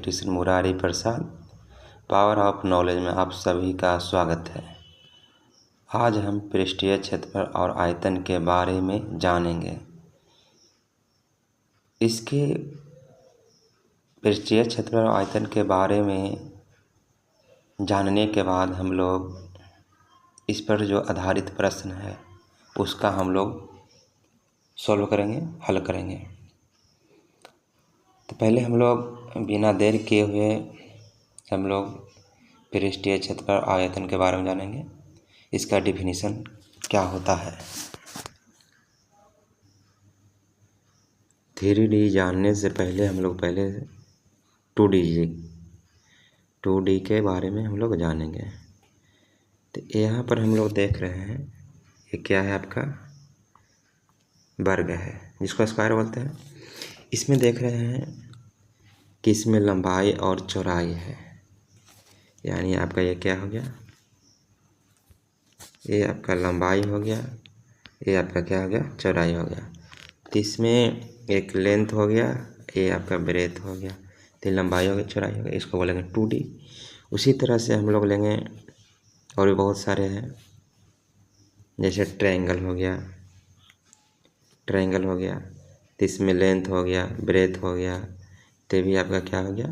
Krishna Murari Prasad, power of knowledge में आप सभी का स्वागत है। आज हम पृष्ठीय क्षेत्रफल और आयतन के बारे में जानेंगे। इसके पृष्ठीय क्षेत्रफल और आयतन के बारे में जानने के बाद हम लोग इस पर जो आधारित प्रश्न है उसका हम लोग सॉल्व करेंगे, हल करेंगे। तो पहले हम लोग बिना देर किए हुए हम लोग पृष्ठीय क्षेत्रफल और आयतन के बारे में जानेंगे। इसका डिफिनीशन क्या होता है। 3D जानने से पहले हम लोग 2D के बारे में हम लोग जानेंगे। तो यहाँ पर हम लोग देख रहे हैं ये क्या है, आपका वर्ग है जिसको स्क्वायर बोलते हैं। इसमें देख रहे हैं कि इसमें लंबाई और चौड़ाई है, यानी आपका ये क्या हो गया, ये आपका लंबाई हो गया, ये आपका क्या हो गया, चौड़ाई हो गया। तो इसमें एक लेंथ हो गया, ये आपका ब्रेथ हो गया, तो लंबाई हो गई, चौड़ाई हो गई, इसको बोलेंगे 2D। उसी तरह से हम लोग लेंगे और भी बहुत सारे हैं, जैसे ट्रायंगल हो गया, तो इसमें लेंथ हो गया, ब्रेथ हो गया, तो भी आपका क्या हो गया,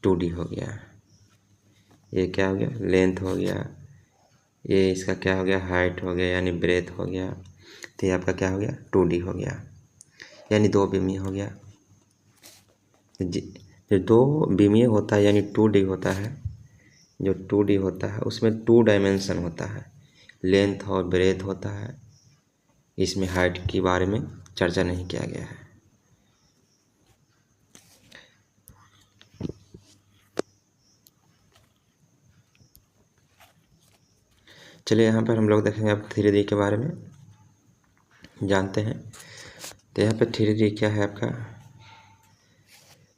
2D हो गया। ये क्या हो गया, लेंथ हो गया, ये इसका क्या हो गया, हाइट हो गया यानी ब्रेथ हो गया, तो ये आपका क्या हो गया, 2D हो गया, यानी 2 बिमी हो गया। जो 2 बिमी होता है यानी 2D होता है, जो 2D होता है उसमें 2 डायमेंशन होता है, लेंथ और ब्रेथ होता है। इसमें हाइट के बारे में चर्चा नहीं किया गया है। चलिए यहाँ पर हम लोग देखेंगे अब 3D के बारे में जानते हैं। तो यहाँ पर 3D क्या है, आपका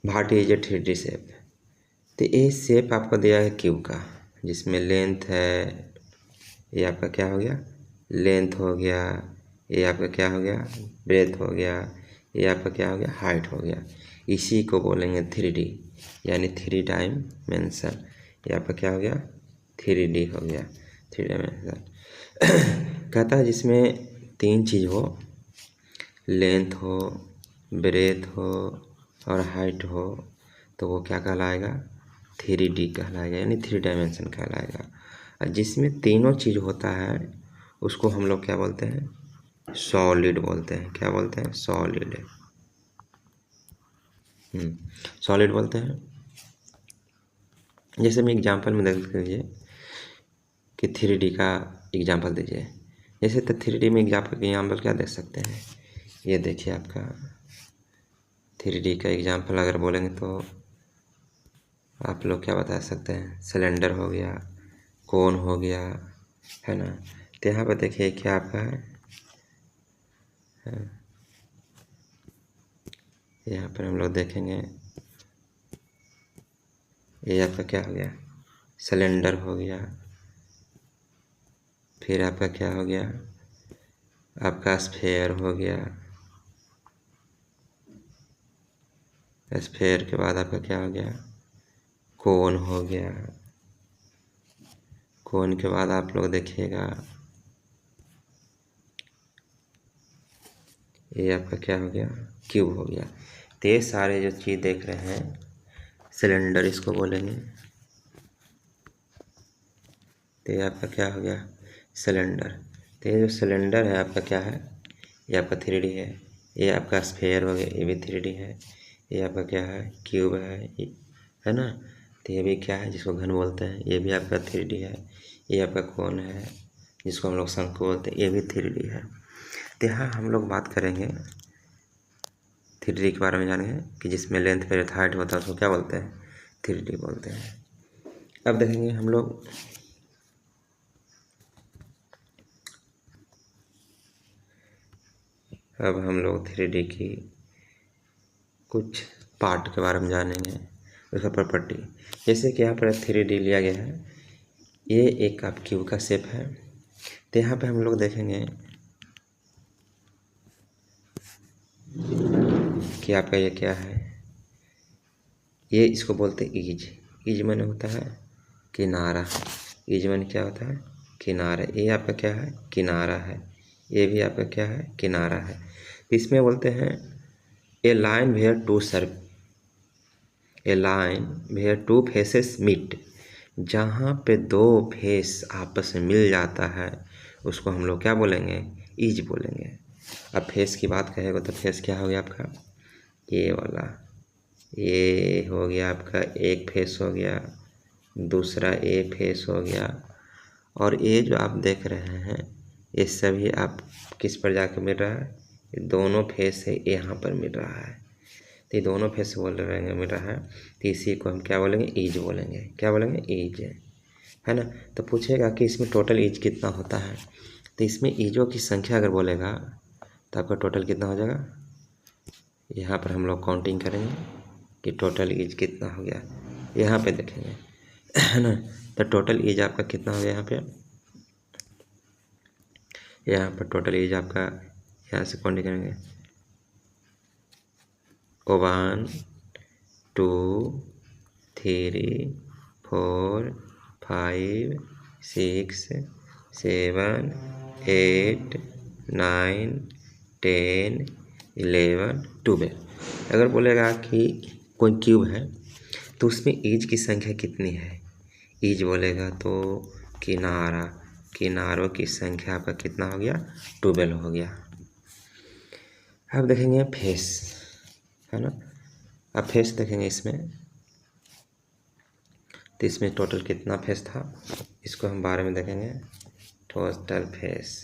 what is a 3D shape. तो ये शेप आपको दिया है क्यूब का, जिसमें लेंथ है, ये आपका क्या हो गया, लेंथ हो गया, ये आपका क्या हो गया, ब्रेथ हो गया, ये आपका क्या हो गया, हाइट हो गया। इसी को बोलेंगे 3D यानी 3 डायमेंशन। ये आपका क्या हो गया, 3D हो गया, 3 डायमेंशन। कहता है जिसमें 3 चीज़ हो, लेंथ हो, ब्रेथ हो और हाइट हो, तो वो क्या कहलाएगा, 3D कहलाएगा यानी 3 डायमेंशन कहलाएगा। और जिसमें तीनों चीज़ होता है उसको हम लोग क्या बोलते हैं, सॉलिड बोलते हैं। क्या बोलते हैं, सॉलिड। सॉलिड बोलते हैं। जैसे मैं एग्जांपल में देख लीजिए कि 3D का एग्जांपल दीजिए। जैसे तो 3D में एग्जांपल क्या देख सकते हैं, ये देखिए आपका 3D का एग्जांपल अगर बोलेंगे तो आप लोग क्या बता सकते हैं, सिलेंडर हो गया, कोन हो गया, है ना। तो यहाँ पर देखिए क्या आपका है, यहाँ पर हम लोग देखेंगे ये आपका क्या हो गया, सिलेंडर हो गया। फिर आपका क्या हो गया, आपका स्फेयर हो गया। स्फेयर के बाद आपका क्या हो गया, कोन हो गया। कोन के बाद आप लोग देखिएगा ये आपका क्या हो गया, क्यूब हो गया। तो ये सारे जो चीज़ देख रहे हैं, सिलेंडर इसको बोलेंगे। तो ये आपका क्या हो गया, सिलेंडर। तो ये जो सिलेंडर है आपका क्या है, ये आपका 3D है। ये आपका स्फेयर हो गया, ये भी 3D है। ये आपका क्या है, क्यूब है ना। तो ये भी क्या है, जिसको घन बोलते हैं, ये भी आपका 3D है। ये आपका कोन है जिसको हम लोग शंकु बोलते हैं, ये भी 3D है। तो यहाँ हम लोग बात करेंगे 3D के बारे में जानेंगे कि जिसमें लेंथ ब्रेथ हाइट होता है उसको क्या बोलते हैं, 3D बोलते हैं। अब देखेंगे हम लोग अब हम लोग 3D की कुछ पार्ट के बारे में जानेंगे, उसका प्रॉपर्टी। जैसे कि यहाँ पर 3D लिया गया है, ये एक आप क्यूब का शेप है। तो यहाँ पे हम लोग देखेंगे कि आपका ये क्या है, ये इसको बोलते हैं ईज। ईज माने होता है किनारा। ईज माने क्या होता है? किनारा। ये आपका क्या है? किनारा है। ये भी आपका क्या है? किनारा है। इसमें बोलते हैं a line where two serve, a line where two faces meet. जहाँ पे दो फेस आपस में मिल जाता है उसको हम लोग क्या बोलेंगे? ईज बोलेंगे। अब फेस की बात कहेगा तो फेस क्या हो गया आपका? ये वाला, ये हो गया आपका एक फेस हो गया, दूसरा ए फेस हो गया, और ये जो आप देख रहे हैं ये सभी आप किस पर जाकर मिल रहा है? ये दोनों फेस है यहाँ पर मिल रहा है, तो ये दोनों फेस बोल रहे हैं मिल रहा है, तो इसी को हम क्या बोलेंगे? ईज बोलेंगे। क्या बोलेंगे? ईज, है ना। तो पूछेगा कि इसमें टोटल ईज कितना होता है, तो इसमें ईजों की संख्या अगर बोलेगा तो आपका टोटल कितना हो जाएगा? यहाँ पर हम लोग काउंटिंग करेंगे कि टोटल ईज कितना हो गया, यहाँ पे देखेंगे, है ना। तो टोटल ईज आपका कितना हो गया यहाँ पर टोटल ईज आपका, यहाँ से काउंटिंग करेंगे 1 2 3 4 5 6 7 8 9 10 11 12। अगर बोलेगा कि कोई क्यूब है तो उसमें ईज की संख्या कितनी है? ईज बोलेगा तो किनारों की संख्या आपका कितना हो गया? 12 हो गया। अब देखेंगे फेस, है ना। अब फेस देखेंगे इसमें, तो इसमें टोटल कितना फेस था इसको हम बारे में देखेंगे। टोटल फेस,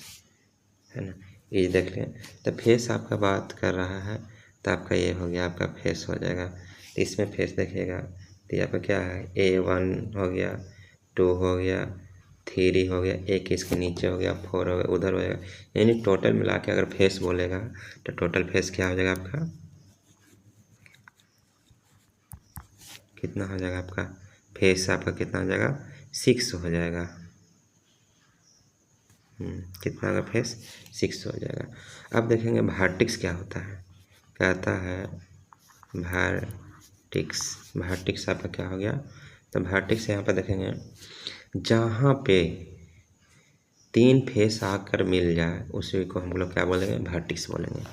है ना, ये देख लें। तो फेस आपका बात कर रहा है तो आपका ये हो गया, आपका फेस हो जाएगा। तो इसमें फेस देखिएगा तो यहाँ पर क्या है? A1 हो गया, 2 हो गया, 3 हो गया, एक इसके नीचे हो गया, 4 हो गया, उधर हो जाएगा। यानी टोटल मिला के अगर फेस बोलेगा तो टोटल फेस क्या हो जाएगा आपका? कितना हो जाएगा आपका? फेस आपका कितना हो जाएगा? 6 हो जाएगा। कितना होगा? फेस 6 हो जाएगा। अब देखेंगे वर्टेक्स क्या होता है। कहता है वर्टेक्स आपका क्या हो गया? तो वर्टेक्स यहाँ पर देखेंगे जहाँ पे 3 फेस आकर मिल जाए उसी को हम लोग क्या बोलेंगे? वर्टेक्स बोलेंगे।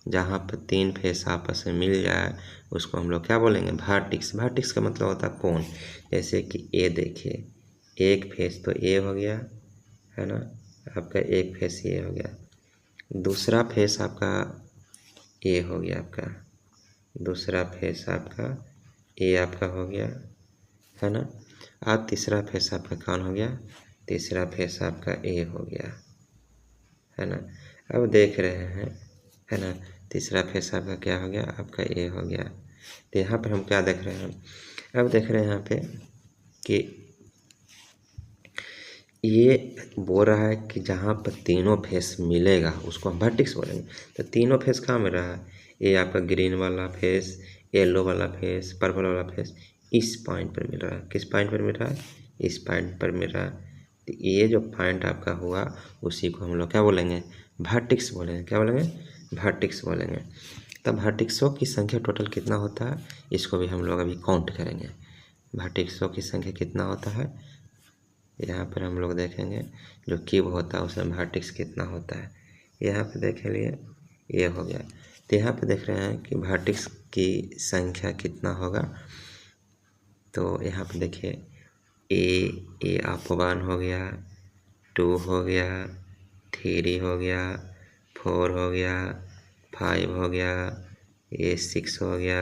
जहाँ पर 3 फेस आपस में मिल जाए उसको हम लोग क्या बोलेंगे? वर्टेक्स। वर्टेक्स का मतलब होता है कोण। जैसे कि ए देखिए, एक फेस तो ए हो गया, है ना, आपका एक फेस ये हो गया, दूसरा फेस आपका ए हो गया, आपका दूसरा फेस आपका ए आपका हो गया, है ना। अब तीसरा फेस आपका कौन हो गया? तीसरा फेस आपका ए हो गया, है ना। अब देख रहे हैं, है ना, तीसरा फेस आपका क्या हो गया? आपका ए हो गया। तो यहाँ पर हम क्या देख रहे हैं? अब देख रहे हैं यहाँ पे कि ये बोल रहा है कि जहाँ पर तीनों फेस मिलेगा उसको हम वर्टेक्स बोलेंगे। तो तीनों फेस कहाँ मिल रहा है? ये आपका ग्रीन वाला फेस, येलो वाला फेस, पर्पल वाला फेस इस पॉइंट पर मिल रहा है। किस पॉइंट पर मिल रहा है? इस पॉइंट पर मिल रहा है। तो ये जो पॉइंट आपका हुआ उसी को हम लोग क्या बोलेंगे? वर्टेक्स बोलेंगे। क्या बोलेंगे? वर्टेक्स बोलेंगे। तब वर्टेक्सों की संख्या टोटल कितना होता है इसको भी हम लोग अभी काउंट करेंगे। वर्टेक्सों की संख्या कितना होता है यहाँ पर हम लोग देखेंगे। जो क्यूब होता है उसमें वर्टेक्स कितना होता है यहाँ पे देख लिए, ये हो गया। तो यहाँ पे देख रहे हैं कि वर्टेक्स की संख्या कितना होगा। तो यहाँ पे देखिए ए आप 1 हो गया, 2 हो गया, 3 हो गया, 4 हो गया, 5 हो गया, ये 6 हो गया,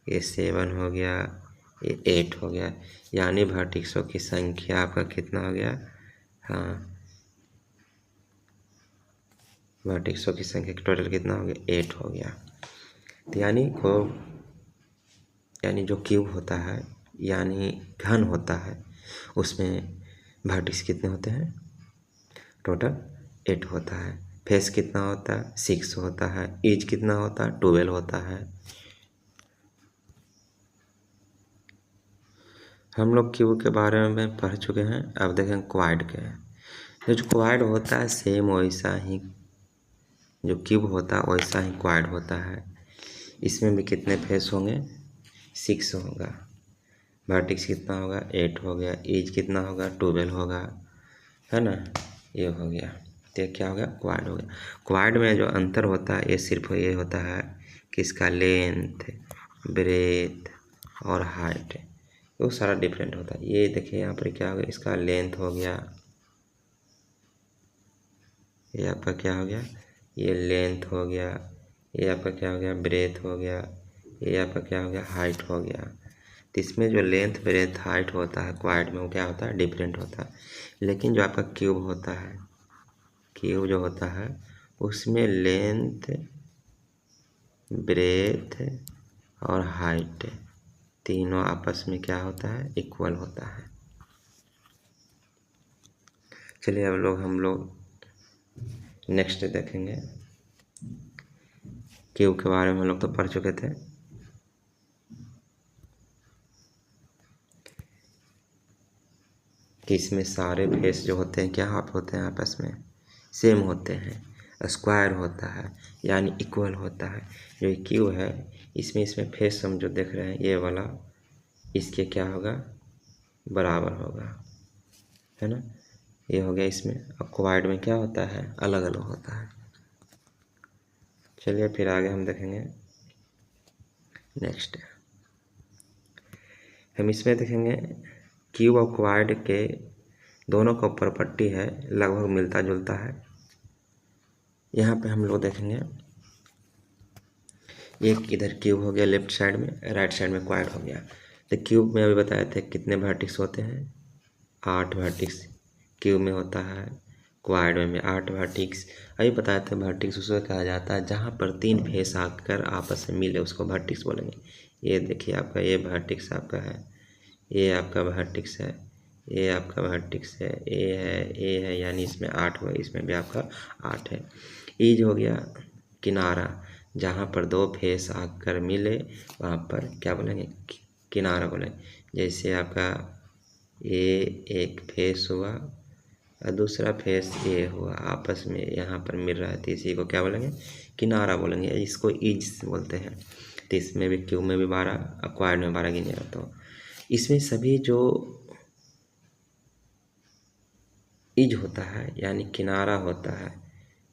ये 7 हो गया, ये 8 हो गया। यानी वर्टेक्सों की संख्या आपका कितना हो गया? हाँ, वर्टेक्सों की संख्या टोटल कितना हो गया? 8 हो गया। तो यानी जो क्यूब होता है यानी घन होता है उसमें वर्टेक्स कितने होते हैं? टोटल 8 होता है। फेस कितना होता है? 6 होता है। ईज कितना होता है? 12 होता है। हम लोग क्यूब के बारे में पढ़ चुके हैं। अब देखें क्वाड के। जो क्वाड होता है सेम वैसा ही जो क्यूब होता है वैसा ही क्वाड होता है। इसमें भी कितने फेस होंगे? 6 होगा, वर्टेक्स कितना होगा 8 हो गया, एज कितना होगा 12 होगा, है ना, ये हो गया। तो क्या हो गया क्वाड हो गया। क्वाड में जो अंतर होता है ये सिर्फ ये होता है कि इसका लेंथ, ब्रेथ और हाइट वो सारा डिफरेंट होता है। ये देखिए यहाँ पर क्या हो गया, इसका लेंथ हो गया, ये आपका क्या हो गया, ये लेंथ हो गया, ये आपका क्या हो गया ब्रेथ हो गया, ये आपका क्या हो गया हाइट हो गया। तो इसमें जो लेंथ ब्रेथ हाइट होता है क्वाड में वो क्या होता है डिफरेंट होता है। लेकिन जो आपका क्यूब होता है, क्यूब जो होता है उसमें लेंथ, ब्रेथ और हाइट तीनों आपस में क्या होता है इक्वल होता है। चलिए अब हम लोग नेक्स्ट देखेंगे। क्यूब के बारे में हम लोग तो पढ़ चुके थे। कि इसमें सारे फेस जो होते हैं क्या होते हैं आपस में सेम होते हैं, स्क्वायर होता है यानी इक्वल होता है। जो क्यूब है इसमें फेस हम जो देख रहे हैं ये वाला इसके क्या होगा बराबर होगा, है ना, ये हो गया इसमें। अब क्वाड में क्या होता है अलग अलग होता है। चलिए फिर आगे हम देखेंगे। नेक्स्ट हम इसमें देखेंगे क्यूब और क्वाड के दोनों का ऊपर पट्टी है लगभग मिलता जुलता है। यहाँ पे हम लोग देखेंगे एक इधर क्यूब हो गया लेफ्ट साइड में, राइट साइड में क्वाड हो गया। तो क्यूब में अभी बताए थे कितने वर्टेक्स होते हैं 8 वर्टेक्स क्यूब में होता है, क्वाड में 8 वर्टेक्स। अभी बताए थे वर्टेक्स उसको कहा जाता है जहाँ पर 3 फेस आकर आपस में मिले उसको वर्टेक्स बोलेंगे। ये देखिए आपका ये वर्टेक्स आपका है, ये आपका वर्टेक्स है, ये आपका वर्टेक्स है, ए है यानी इसमें 8 हुआ, इसमें भी आपका 8 है। एज हो गया किनारा, जहाँ पर 2 फेस आकर मिले वहाँ पर क्या बोलेंगे किनारा बोलेंगे। जैसे आपका ये एक फेस हुआ और दूसरा फेस ये हुआ आपस में यहाँ पर मिल रहा है तो इसी को क्या बोलेंगे किनारा बोलेंगे, इसको ईज बोलते हैं। तो इसमें भी क्यूब में भी 12, क्वाड में 12 गिने तो इसमें सभी जो ईज होता है यानी किनारा होता है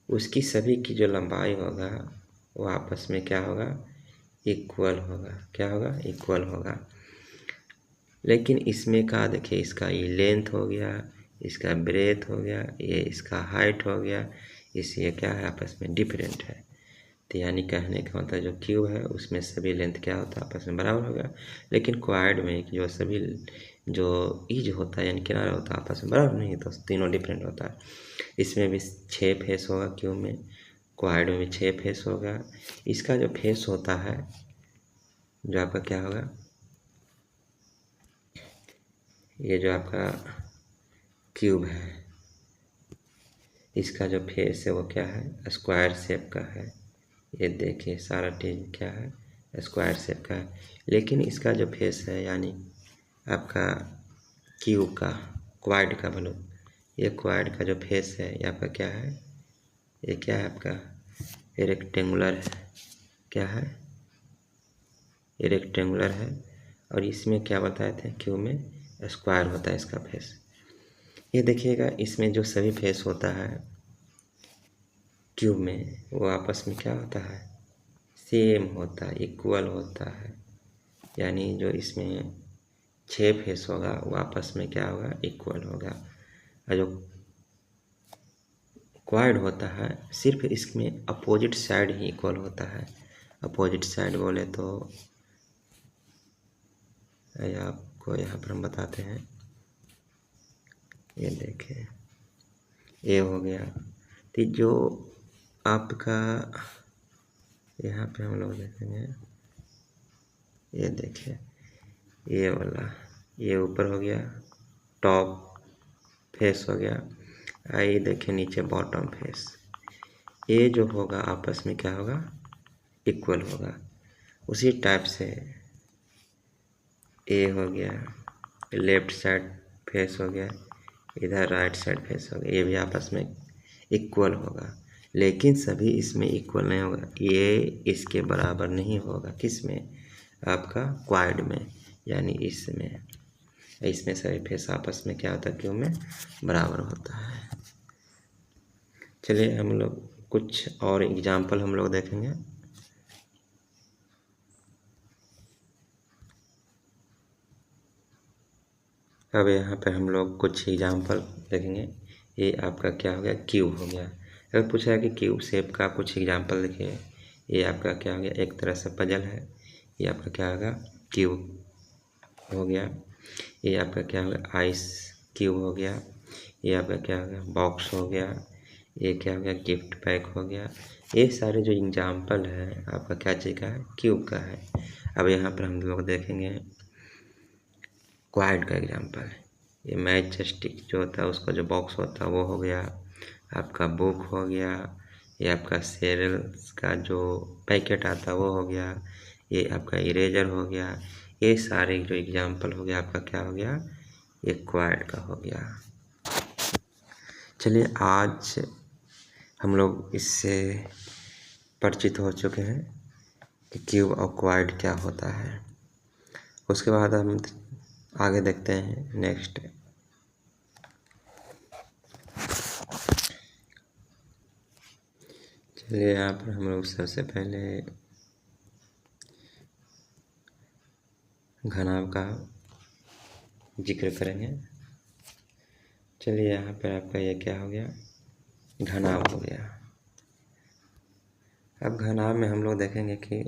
उसकी सभी की जो लंबाई होगा वो आपस में क्या होगा इक्वल होगा। क्या होगा इक्वल होगा। लेकिन इसमें का देखिए इसका ये लेंथ हो गया, इसका ब्रेथ हो गया, ये इसका हाइट हो गया, इसलिए क्या है आपस में डिफरेंट है। तो यानी कहने का मतलब जो क्यूब है उसमें सभी लेंथ क्या होता है आपस में बराबर होगा। लेकिन क्वाड में जो सभी जो ईज होता है यानी किनारा होता है आपस में बराबर नहीं, तो तीनों डिफरेंट होता है। इसमें भी 6 फेस होगा क्यूब में, क्वाड में भी 6 फेस होगा। इसका जो फेस होता है जो आपका क्या होगा ये जो आपका क्यूब है इसका जो फेस है वो क्या है स्क्वायर शेप का है। ये देखिए सारा चीज़ क्या है स्क्वायर शेप का है। लेकिन इसका जो फेस है यानी आपका क्यूब का क्वाड का बोलो, ये क्वाड का जो फेस है ये आपका क्या है ये क्या है आपका रेक्टेंगुलर है। क्या है ये रेक्टेंगुलर है। और इसमें क्या बताए थे क्यूब में स्क्वायर होता है इसका फेस। ये देखिएगा इसमें जो सभी फेस होता है क्यूब में वो आपस में क्या होता है सेम होता है इक्वल होता है। यानी जो इसमें 6 फेस होगा वो आपस में क्या होगा इक्वल होगा। और जो क्वाड होता है सिर्फ इसमें अपोजिट साइड ही इक्वल होता है। अपोजिट साइड बोले तो आपको यहाँ पर हम बताते हैं। ये देखें ये हो गया। तो जो आपका यहाँ पे हम लोग देखेंगे ये देखिए ये वाला ये ऊपर हो गया टॉप फेस हो गया, ये देखिए नीचे बॉटम फेस। ये जो होगा आपस में क्या होगा इक्वल होगा। उसी टाइप से ये हो गया लेफ्ट साइड फेस हो गया, इधर राइट साइड फेस हो गया, ये भी आपस में इक्वल होगा। लेकिन सभी इसमें इक्वल नहीं होगा, ये इसके बराबर नहीं होगा। किस में आपका क्वाड में, यानी इसमें सभी फेस आपस में क्या होता है, क्यूब में बराबर होता है। चलिए हम लोग कुछ और एग्जाम्पल हम लोग देखेंगे। अब यहाँ पर हम लोग कुछ एग्जाम्पल देखेंगे। ये आपका क्या हो गया, क्यूब हो गया। अगर पूछा है कि क्यूब शेप का कुछ एग्जाम्पल लिखिए, ये आपका क्या हो गया, एक तरह से पजल है। ये आपका क्या होगा, क्यूब हो गया। ये आपका क्या हो गया, आइस क्यूब हो गया। ये आपका क्या हो गया, बॉक्स हो गया। ये क्या हो गया, गिफ्ट पैक हो गया। ये सारे जो एग्जाम्पल है आपका क्या चीज़ का है, क्यूब का है। अब यहाँ पर हम लोग देखेंगे क्वाड का एग्जाम्पल। ये मैच स्टिक जो होता है उसका जो बॉक्स होता है वो हो गया। आपका बुक हो गया। ये आपका सेरेल्स का जो पैकेट आता है वो हो गया। ये आपका इरेजर हो गया। ये सारे जो एग्जाम्पल हो गया आपका क्या हो गया, ये क्वाड का हो गया। चलिए आज हम लोग इससे परिचित हो चुके हैं कि क्यूब और क्वाड क्या होता है। उसके बाद हम आगे देखते हैं नेक्स्ट। चलिए यहाँ पर हम लोग सबसे पहले घनाभ का जिक्र करेंगे। चलिए यहाँ पर आपका ये क्या हो गया, घनाभ हो गया। अब घनाभ में हम लोग देखेंगे कि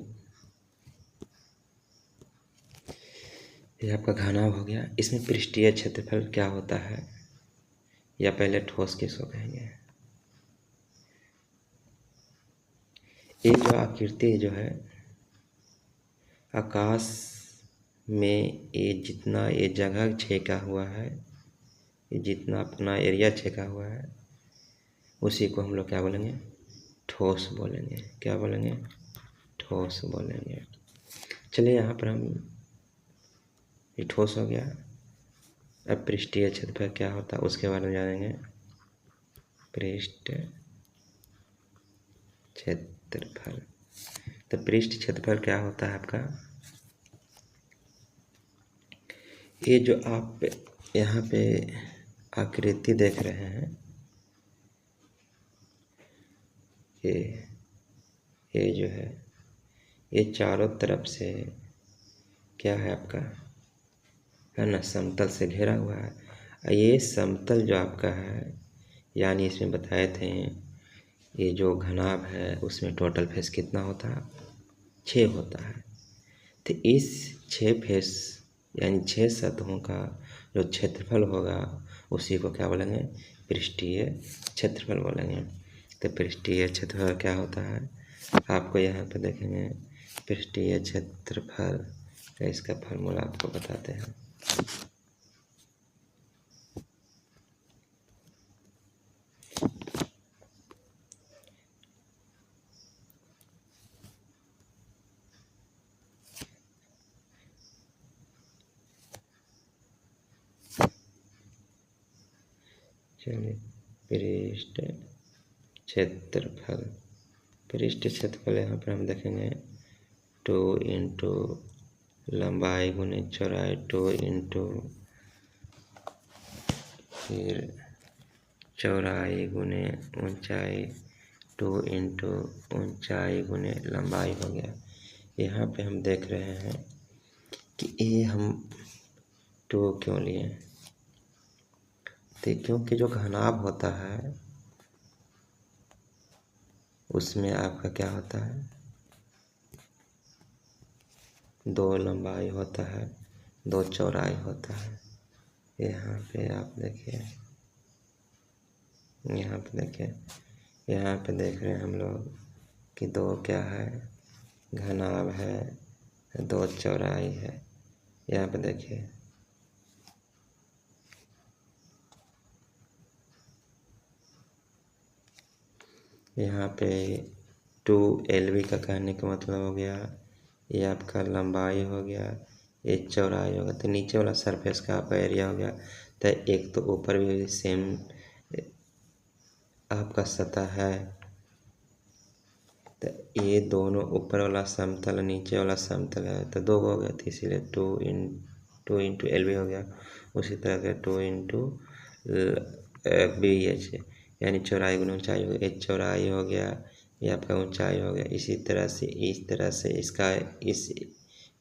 ये आपका घनाभ हो गया। इसमें पृष्ठीय क्षेत्रफल क्या होता है, या पहले ठोस किसको कहेंगे। ये जो आकृति जो है आकाश में, ये जितना ये जगह छेका हुआ है, ये जितना अपना एरिया छेका हुआ है, उसी को हम लोग क्या बोलेंगे, ठोस बोलेंगे। क्या बोलेंगे, ठोस बोलेंगे। चलिए यहाँ पर हम, ये ठोस हो गया। अब पृष्ठीय क्षेत्रफल क्या होता है उसके बारे में जानेंगे। पृष्ठ क्षेत्रफल, तो पृष्ठ क्षेत्रफल क्या होता है आपका, ये जो आप यहाँ पे आकृति देख रहे हैं, ये जो है चारों तरफ से क्या है आपका, है ना, समतल से घेरा हुआ है। ये समतल जो आपका है, यानी इसमें बताए थे ये जो घनाभ है उसमें टोटल फेस कितना होता है, 6 होता है। तो इस 6 फेस यानी 6 सतहों का जो क्षेत्रफल होगा उसी को क्या बोलेंगे, पृष्ठीय क्षेत्रफल बोलेंगे। तो पृष्ठीय क्षेत्रफल क्या होता है, आपको यहाँ पे देखेंगे पृष्ठीय क्षेत्रफल का इसका फार्मूला आपको बताते हैं। चलिए पृष्ठ क्षेत्रफल, पृष्ठ क्षेत्रफल यहाँ पर हम देखेंगे 2 इंटू लंबाई गुने चौड़ाई, 2 इंटू फिर चौड़ाई गुने ऊंचाई, 2 इंटू ऊंचाई गुने लंबाई हो गया। यहाँ पे हम देख रहे हैं कि ये हम 2 क्यों लिए, तो क्योंकि जो घनाभ होता है उसमें आपका क्या होता है, 2 लंबाई होता है, 2 चौड़ाई होता है। यहाँ पे आप देखिए, यहाँ पे देखिए, यहाँ पे देख रहे हैं हम लोग कि 2 क्या है, घनाभ है, 2 चौड़ाई है। यहाँ पे देखिए यहाँ पे 2 LB का कहने का मतलब हो गया, ये आपका लंबाई हो गया, ये चौड़ाई होगा। तो नीचे वाला सरफेस का आपका एरिया हो गया। तो एक तो ऊपर भी सेम आपका सतह है, तो ये दोनों ऊपर वाला समतल नीचे वाला समतल है, तो 2 हो गया, तो इसीलिए 2 इंटू एल बी हो गया। उसी तरह से 2 इंटू बी एच, यानी चौड़ाई गुना ऊंचाई हो गया, एच चौड़ाई हो गया, ये आपका ऊंचाई हो गया। इसी तरह से इसका इस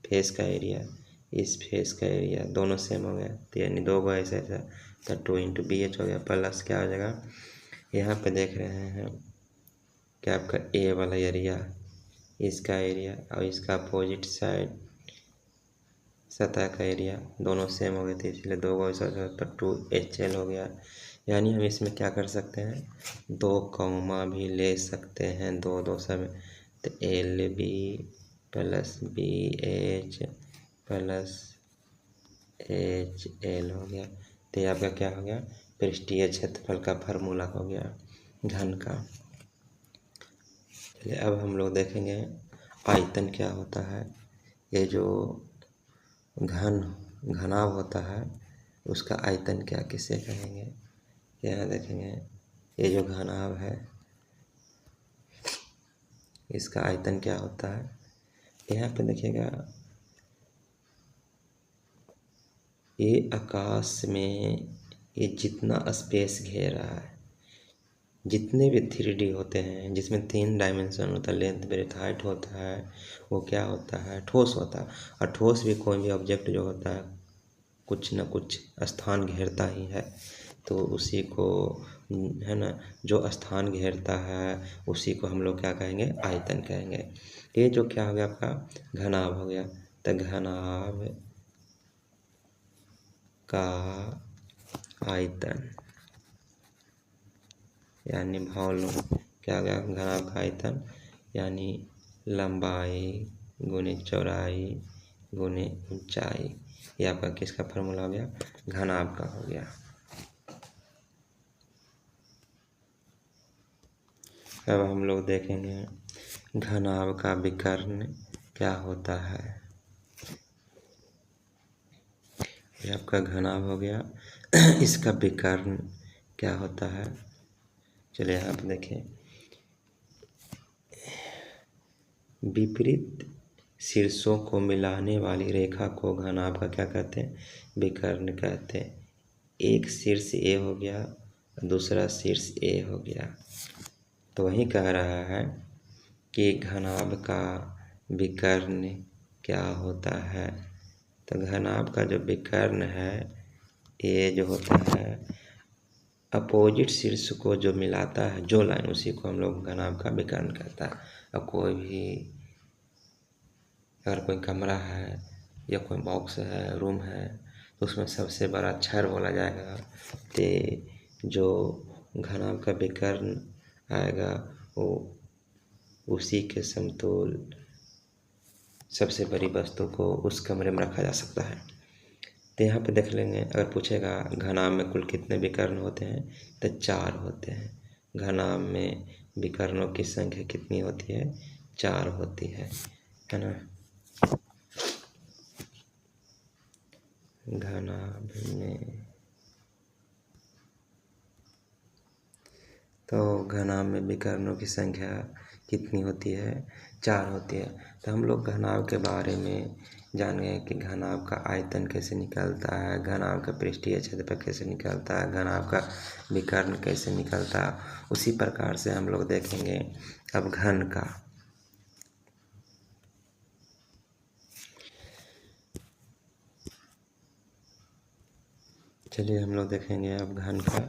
फेस का एरिया, इस फेस का एरिया दोनों सेम हो गया, तो यानी 2 को ऐसा ऐसा, तो 2 इंटू बी एच हो गया। प्लस क्या हो जाएगा, यहाँ पे देख रहे हैं कि आपका ए वाला एरिया, इसका एरिया और इसका अपोजिट साइड सतह का एरिया दोनों सेम हो गए थे, इसलिए 2 को ऐसा तो 2HL हो गया। यानी हम इसमें क्या कर सकते हैं, 2 कॉमा भी ले सकते हैं, 2 सब, तो LB plus BH plus HL हो गया। तो ये आपका क्या हो गया, पृष्ठीय क्षेत्रफल का फार्मूला हो गया घन का। चलिए अब हम लोग देखेंगे आयतन क्या होता है। ये जो घनाभ होता है उसका आयतन क्या किसे कहेंगे, यहाँ देखेंगे ये जो घनाभ है इसका आयतन क्या होता है। यहाँ पे देखिएगा ये आकाश में ये जितना स्पेस घेर रहा है, जितने भी 3D होते हैं जिसमें 3 डायमेंशन होता है, लेंथ ब्रेथ हाइट होता है, वो क्या होता है, ठोस होता है। और ठोस भी कोई भी ऑब्जेक्ट जो होता है कुछ न कुछ स्थान घेरता ही है, तो उसी को है ना, जो स्थान घेरता है उसी को हम लोग क्या कहेंगे, आयतन कहेंगे। ये जो क्या हो गया आपका घनाभ हो गया, तो घनाभ का आयतन यानी वॉल्यूम क्या हो गया, घनाभ का आयतन यानी लंबाई गुने चौड़ाई गुने ऊंचाई, ये आपका किसका फार्मूला हो गया, घनाभ का हो गया। अब हम लोग देखेंगे घनाभ का विकर्ण क्या होता है। ये आपका घनाभ हो गया, इसका विकर्ण क्या होता है। चलिए यहाँ पे देखें, विपरीत शीर्षों को मिलाने वाली रेखा को घनाभ का क्या कहते हैं, विकर्ण कहते हैं। एक शीर्ष ए हो गया, दूसरा शीर्ष ए हो गया, तो वही कह रहा है कि घनाभ का विकर्ण क्या होता है। तो घनाभ का जो विकर्ण है ये जो होता है अपोजिट शीर्ष को जो मिलाता है जो लाइन, उसी को हम लोग घनाभ का विकर्ण कहता है। अब कोई भी अगर कोई कमरा है या कोई बॉक्स है, रूम है, तो उसमें सबसे बड़ा छड़ बोला जाएगा, तो जो घनाभ का विकर्ण आएगा वो उसी के समतुल सबसे बड़ी वस्तु को उस कमरे में रखा जा सकता है। तो यहाँ पे देख लेंगे, अगर पूछेगा घनाभ में कुल कितने विकर्ण होते हैं, तो 4 होते हैं। घनाभ में विकर्णों की संख्या कितनी होती है, 4 होती है ना। घनाभ में तो घनाभ में विकर्णों की संख्या कितनी होती है, 4 होती है। तो हम लोग घनाभ के बारे में जान गए कि घनाभ का आयतन कैसे निकलता है, घनाभ का पृष्ठीय क्षेत्रफल कैसे निकलता है, घनाभ का विकर्ण कैसे निकलता है। उसी प्रकार से हम लोग देखेंगे अब घन का। चलिए हम लोग देखेंगे अब घन का।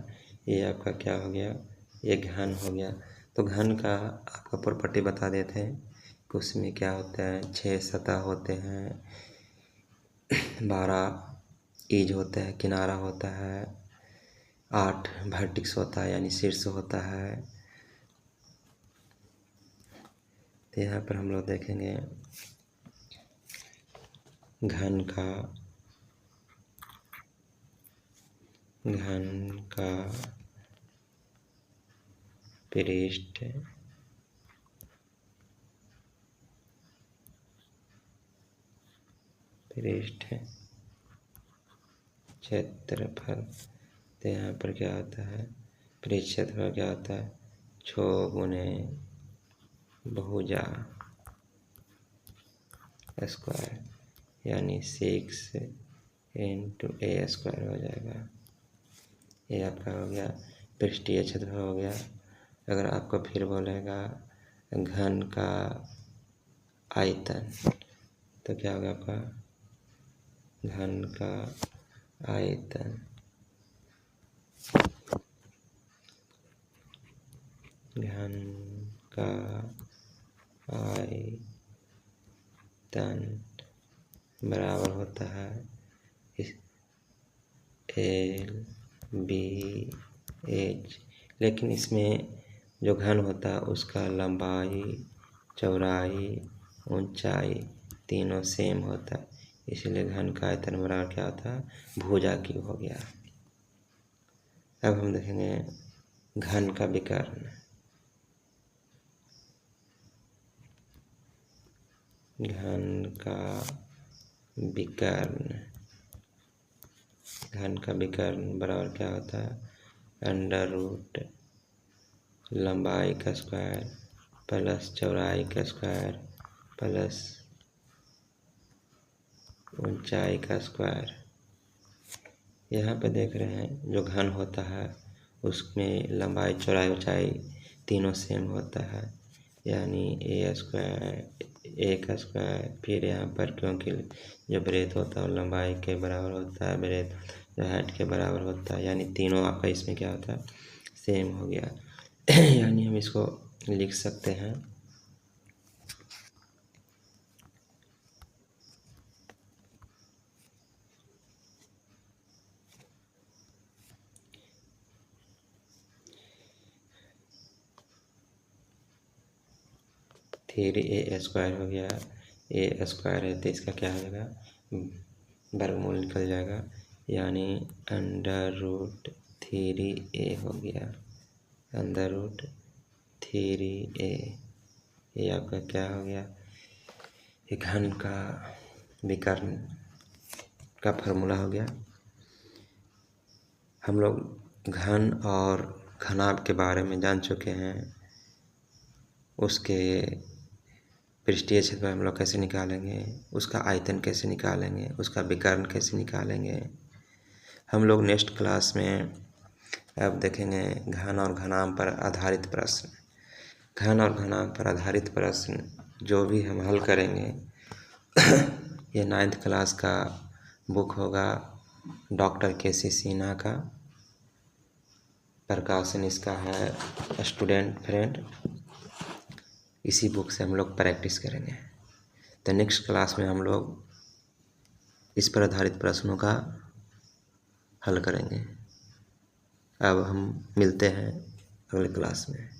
ये आपका क्या हो गया, ये घन हो गया। तो घन का आपका प्रॉपर्टी बता देते हैं कि उसमें क्या होता है, 6 सतह होते हैं, 12 एज होता है, किनारा होता है, 8 वर्टेक्स होता है यानी शीर्ष होता है। तो यहाँ पर हम लोग देखेंगे घन का पृष्ठ क्षेत्रफल। तो यहाँ पर क्या होता है, पृष्ठ क्षेत्रफल क्या होता है, 6 गुने भुजा स्क्वायर यानी 6 इंटू ए स्क्वायर हो जाएगा। ये आपका हो गया पृष्ठीय क्षेत्रफल हो गया। अगर आपको फिर बोलेगा घन का आयतन तो क्या होगा आपका घन का आयतन घन का आयतन बराबर होता है LBH। लेकिन इसमें जो घन होता है उसका लंबाई चौड़ाई ऊंचाई तीनों सेम होता है, इसलिए घन का आयतन बराबर क्या होता है भुजा क्यूब हो गया। अब हम देखेंगे घन का विकर्ण। घन का विकर्ण बराबर क्या होता है अंडर रूट लंबाई का स्क्वायर प्लस चौड़ाई का स्क्वायर प्लस ऊंचाई का स्क्वायर। यहाँ पे देख रहे हैं जो घन होता है उसमें लंबाई चौड़ाई ऊंचाई तीनों सेम होता है, यानी ए का स्क्वायर फिर यहाँ पर क्योंकि जो ब्रेथ होता है लंबाई के बराबर होता है, ब्रेथ जो हाइट के बराबर होता है, यानी तीनों आपका इसमें क्या होता है सेम हो गया। यानी हम इसको लिख सकते हैं थ्री ए स्क्वायर हो गया। ए स्क्वायर है तो इसका क्या हो जाएगा वर्गमूल निकल जाएगा, यानी अंडर रूट 3a हो गया अंडर रूट 3a। ये आपका क्या हो गया ये घन का विकर्ण का फार्मूला हो गया। हम लोग घन और घनाभ के बारे में जान चुके हैं, उसके पृष्ठीय क्षेत्रफल हम लोग कैसे निकालेंगे, उसका आयतन कैसे निकालेंगे, उसका विकर्ण कैसे निकालेंगे। हम लोग नेक्स्ट क्लास में अब देखेंगे घन और घनाभ पर आधारित प्रश्न। घन और घनाभ पर आधारित प्रश्न जो भी हम हल करेंगे ये 9th क्लास का बुक होगा डॉक्टर KC सिन्हा का, प्रकाशन इसका है स्टूडेंट फ्रेंड। इसी बुक से हम लोग प्रैक्टिस करेंगे। तो नेक्स्ट क्लास में हम लोग इस पर आधारित प्रश्नों का हल करेंगे। अब हम मिलते हैं अगले क्लास में।